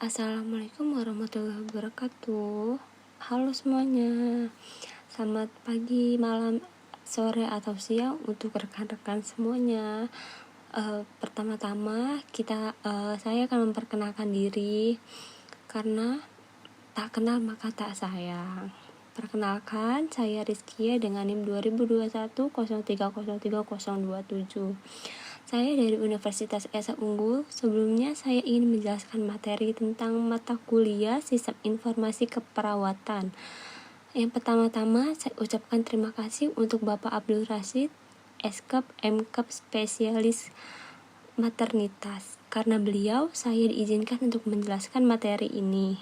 Assalamualaikum warahmatullahi wabarakatuh. Halo semuanya. Selamat pagi, malam, sore atau siang untuk rekan-rekan semuanya. Pertama-tama saya akan memperkenalkan diri karena tak kenal maka tak sayang. Perkenalkan, saya Rizkia dengan NIM 2021 03033027. Saya dari Universitas Esa Unggul. Sebelumnya saya ingin menjelaskan materi tentang mata kuliah Sistem Informasi Keperawatan. Yang pertama-tama saya ucapkan terima kasih untuk Bapak Abdul Rashid, Eskap MKap Spesialis Maternitas. Karena beliau, saya diizinkan untuk menjelaskan materi ini.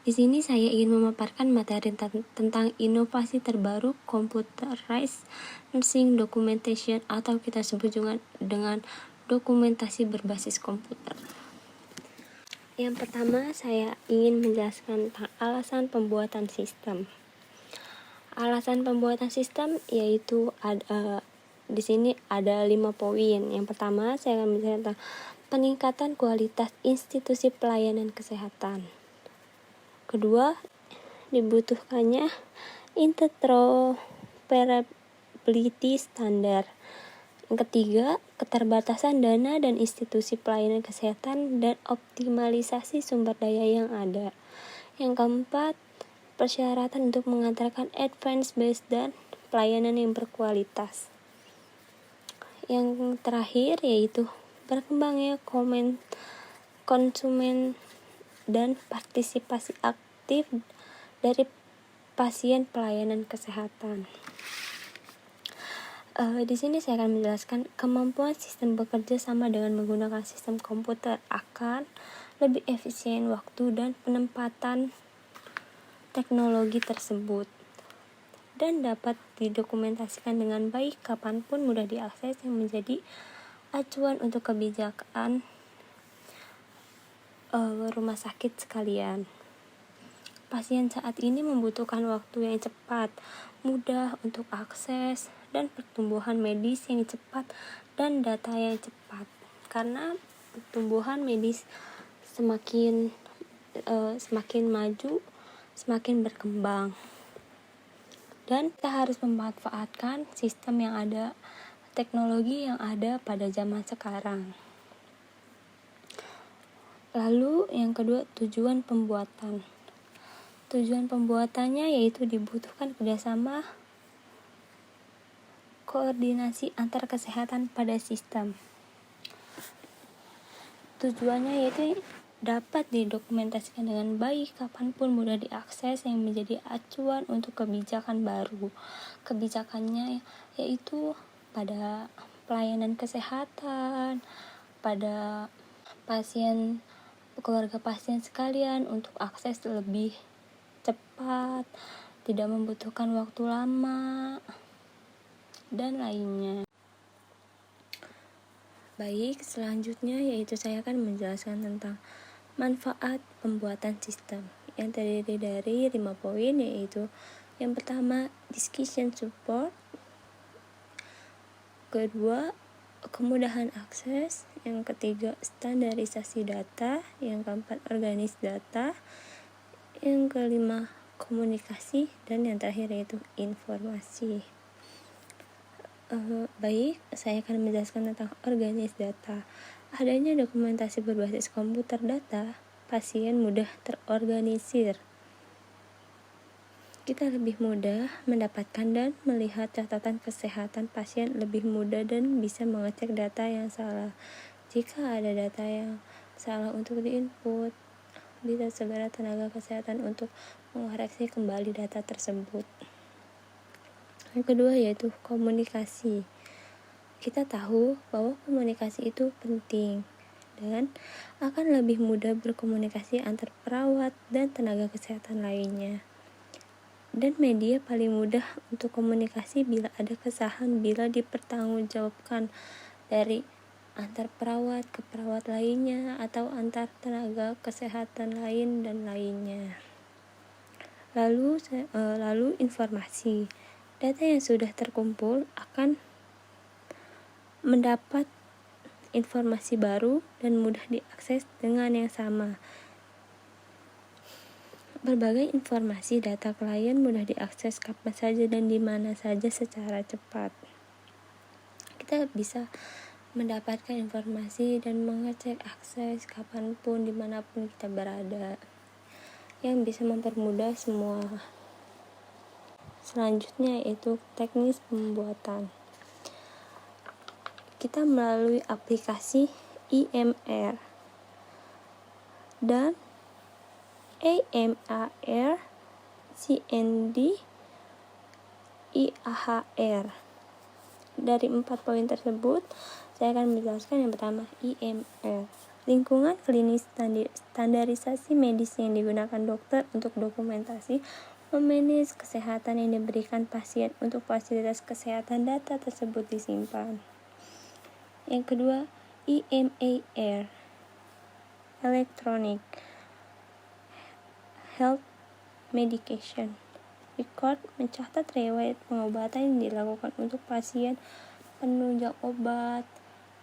Di sini saya ingin memaparkan materi tentang inovasi terbaru Computerized Nursing Documentation atau kita sebut juga dengan dokumentasi berbasis komputer. Yang pertama saya ingin menjelaskan tentang alasan pembuatan sistem. Alasan pembuatan sistem yaitu di sini ada 5 poin. Yang pertama saya akan menjelaskan tentang peningkatan kualitas institusi pelayanan kesehatan. Kedua, dibutuhkannya interoperability standar. Yang ketiga, keterbatasan dana dan institusi pelayanan kesehatan dan optimalisasi sumber daya yang ada. Yang keempat, persyaratan untuk mengantarkan advance based dan pelayanan yang berkualitas. Yang terakhir yaitu berkembangnya konsumen dan partisipasi aktif dari pasien pelayanan kesehatan. Di sini saya akan menjelaskan kemampuan sistem bekerja sama dengan menggunakan sistem komputer akan lebih efisien waktu dan penempatan teknologi tersebut dan dapat didokumentasikan dengan baik kapanpun mudah diakses yang menjadi acuan untuk kebijakan rumah sakit sekalian. Pasien saat ini membutuhkan waktu yang cepat, mudah untuk akses, dan pertumbuhan medis yang cepat dan data yang cepat. Karena pertumbuhan medis semakin maju, semakin berkembang. Dan kita harus memanfaatkan sistem yang ada, teknologi yang ada pada zaman sekarang. Lalu yang kedua, tujuan pembuatan. Tujuan pembuatannya yaitu dibutuhkan kerjasama koordinasi antar kesehatan pada sistem. Tujuannya yaitu dapat didokumentasikan dengan baik kapanpun mudah diakses yang menjadi acuan untuk kebijakan baru. Kebijakannya yaitu pada pelayanan kesehatan, pada keluarga pasien sekalian untuk akses lebih cepat, tidak membutuhkan waktu lama, dan lainnya. Baik, selanjutnya yaitu saya akan menjelaskan tentang manfaat pembuatan sistem yang terdiri dari 5 poin, yaitu yang pertama, discussion support. Kedua, kemudahan akses. Yang ketiga, standarisasi data. Yang keempat, organis data. Yang kelima, komunikasi. Dan yang terakhir yaitu informasi. Baik, saya akan menjelaskan tentang organis data. Adanya dokumentasi berbasis komputer data, pasien mudah terorganisir. Kita lebih mudah mendapatkan dan melihat catatan kesehatan pasien lebih mudah dan bisa mengecek data yang salah. Jika ada data yang salah untuk diinput, bisa segera tenaga kesehatan untuk mengoreksi kembali data tersebut. Yang kedua yaitu komunikasi. Kita tahu bahwa komunikasi itu penting dan akan lebih mudah berkomunikasi antar perawat dan tenaga kesehatan lainnya. Dan media paling mudah untuk komunikasi bila ada kesalahan bila dipertanggungjawabkan dari antar perawat ke perawat lainnya atau antar tenaga kesehatan lain dan lainnya. Lalu informasi. Data yang sudah terkumpul akan mendapat informasi baru dan mudah diakses dengan yang sama. Berbagai informasi data klien mudah diakses kapan saja dan di mana saja secara cepat. Kita bisa mendapatkan informasi dan mengecek akses kapanpun, dimanapun kita berada, yang bisa mempermudah semua. Selanjutnya yaitu teknis pembuatan. Kita melalui aplikasi IMR dan AMAR, CND, IAHR. Dari 4 poin tersebut, saya akan menjelaskan yang pertama, IMR. Lingkungan klinis standarisasi medis yang digunakan dokter untuk dokumentasi, memanage kesehatan yang diberikan pasien untuk fasilitas kesehatan data tersebut disimpan. Yang kedua, EMAR, Electronic Health Medication Record, mencatat riwayat pengobatan yang dilakukan untuk pasien, penunjang obat,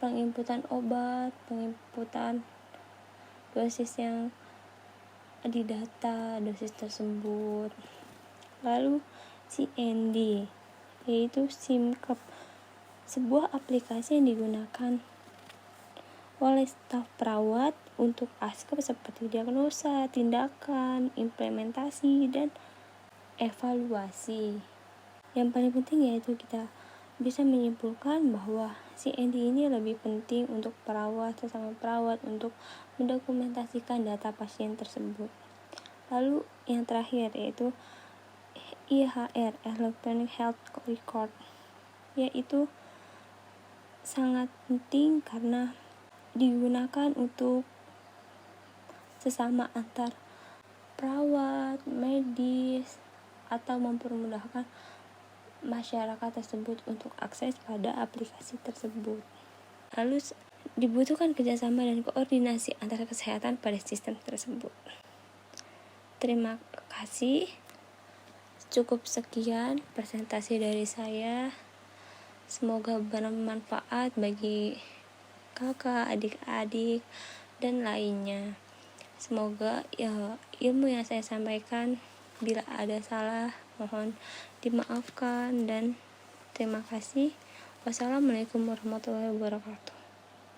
penginputan obat, penginputan dosis yang didata, dosis tersebut. Lalu CND, yaitu SimCup, sebuah aplikasi yang digunakan oleh staf perawat untuk askep seperti diagnosa, tindakan, implementasi, dan evaluasi. Yang paling penting yaitu kita bisa menyimpulkan bahwa CND ini lebih penting untuk perawat, sesama perawat, untuk mendokumentasikan data pasien tersebut. Lalu yang terakhir yaitu IHR, Electronic Health Record, yaitu sangat penting karena digunakan untuk sesama antar perawat, medis, atau mempermudahkan masyarakat tersebut untuk akses pada aplikasi tersebut. Lalu dibutuhkan kerjasama dan koordinasi antara kesehatan pada sistem tersebut. Terima kasih. Cukup sekian presentasi dari saya. Semoga bermanfaat bagi kakak, adik-adik, dan lainnya. Semoga ilmu yang saya sampaikan, bila ada salah mohon dimaafkan, dan terima kasih. Wassalamualaikum warahmatullahi wabarakatuh.